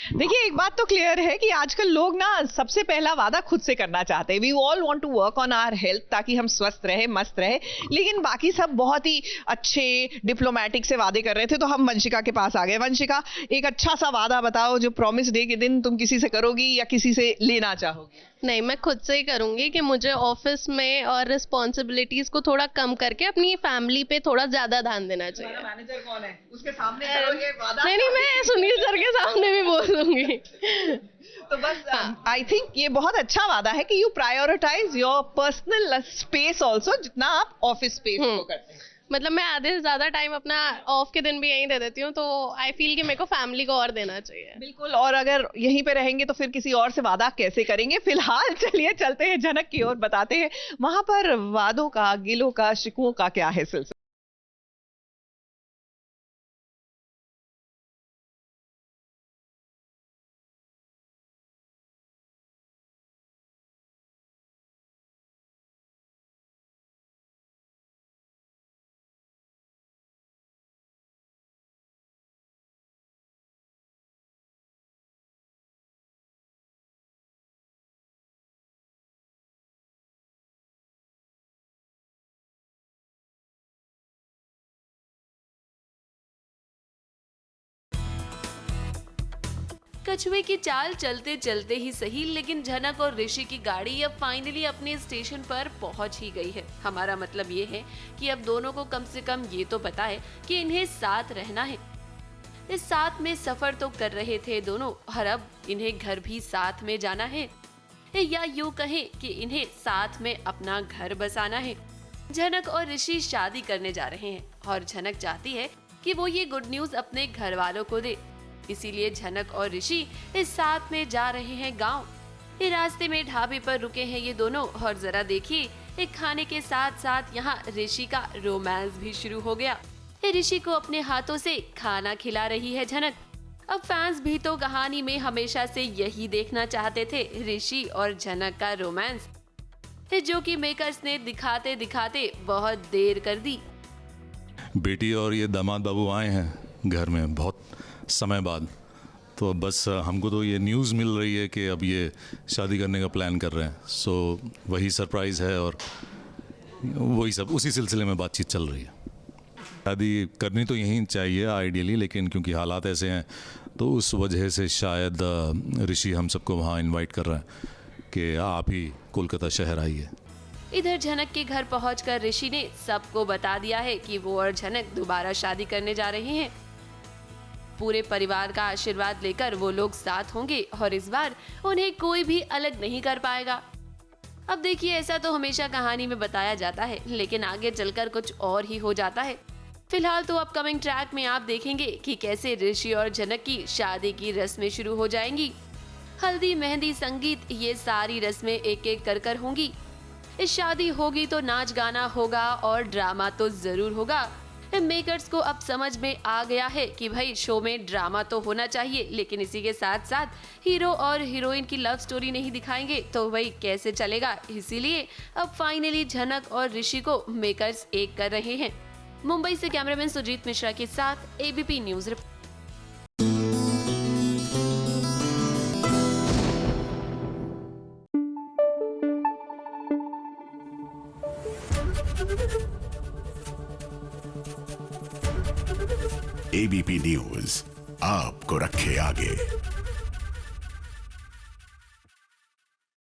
देखिए, एक बात तो क्लियर है कि आजकल लोग ना सबसे पहला वादा खुद से करना चाहते हैं। We all want to work on our health ताकि हम स्वस्थ रहे, मस्त रहे। लेकिन बाकी सब बहुत ही अच्छे डिप्लोमेटिक से वादे कर रहे थे, तो हम वंशिका के पास आ गए। वंशिका, एक अच्छा सा वादा बताओ जो प्रॉमिस डे के दिन तुम किसी से करोगी या किसी से लेना चाहोगी। नहीं, मैं खुद से ही करूंगी कि मुझे ऑफिस में और रिस्पॉन्सिबिलिटीज को थोड़ा कम करके अपनी फैमिली पे थोड़ा ज्यादा ध्यान देना चाहिए। मैनेजर कौन है, उसके सामने करो ये वादा। नहीं, मैं सुनील सर के सामने भी बोल दूंगी। तो बस आई थिंक ये बहुत अच्छा वादा है कि you prioritize your personal space also, जितना आप ऑफिस स्पेस को करते हैं। मतलब मैं आधे से ज्यादा टाइम अपना ऑफ के दिन भी यहीं दे देती हूँ, तो आई फील कि मेरे को फैमिली को और देना चाहिए। बिल्कुल, और अगर यहीं पे रहेंगे तो फिर किसी और से वादा कैसे करेंगे। फिलहाल चलिए चलते हैं जनक की ओर, बताते हैं वहां पर वादों का, गिलों का, शिकवों का क्या है सिलसिला। कछुए की चाल चलते चलते ही सही, लेकिन झनक और ऋषि की गाड़ी अब फाइनली अपने स्टेशन पर पहुंच ही गई है। हमारा मतलब ये है कि अब दोनों को कम से कम ये तो पता है कि इन्हें साथ रहना है। इस साथ में सफर तो कर रहे थे दोनों, और अब इन्हें घर भी साथ में जाना है, या यूं कहें कि इन्हें साथ में अपना घर बसाना है। झनक और ऋषि शादी करने जा रहे हैं और झनक चाहती है कि वो ये गुड न्यूज अपने घर वालों को दे। इसीलिए झनक और ऋषि इस साथ में जा रहे हैं गांव। ये रास्ते में ढाबे पर रुके हैं ये दोनों, और जरा देखिए, एक खाने के साथ साथ यहाँ ऋषि का रोमांस भी शुरू हो गया। ये ऋषि को अपने हाथों से खाना खिला रही है झनक। अब फैंस भी तो कहानी में हमेशा से यही देखना चाहते थे, ऋषि और झनक का रोमांस, जो कि मेकर्स ने दिखाते दिखाते बहुत देर कर दी। बेटी और ये दामाद बाबू आए हैं घर में बहुत समय बाद, तो बस हमको तो ये न्यूज़ मिल रही है कि अब ये शादी करने का प्लान कर रहे हैं। सो वही सरप्राइज़ है और वही सब उसी सिलसिले में बातचीत चल रही है। शादी करनी तो यहीं चाहिए आइडियली, लेकिन क्योंकि हालात ऐसे हैं तो उस वजह से शायद ऋषि हम सबको वहाँ इनवाइट कर रहे हैं कि आप ही कोलकाता शहर आइए। इधर झनक के घर पहुंचकर ऋषि ने सबको बता दिया है कि वो और झनक दोबारा शादी करने जा रहे हैं। पूरे परिवार का आशीर्वाद लेकर वो लोग साथ होंगे और इस बार उन्हें कोई भी अलग नहीं कर पाएगा। अब देखिए, ऐसा तो हमेशा कहानी में बताया जाता है, लेकिन आगे चलकर कुछ और ही हो जाता है। फिलहाल तो अपकमिंग ट्रैक में आप देखेंगे कि कैसे ऋषि और झनक की शादी की रस्में शुरू हो जाएंगी। हल्दी, मेहंदी, संगीत, ये सारी रस्में एक एक कर होंगी। इस शादी होगी तो नाच गाना होगा और ड्रामा तो जरूर होगा। मेकर्स को अब समझ में आ गया है कि भाई शो में ड्रामा तो होना चाहिए, लेकिन इसी के साथ साथ हीरो और हीरोइन की लव स्टोरी नहीं दिखाएंगे तो भाई कैसे चलेगा। इसीलिए अब फाइनली झनक और ऋषि को मेकर्स एक कर रहे हैं। मुंबई से कैमरामैन सुजीत मिश्रा के साथ ABP news report. ABP news आपको रखे आगे।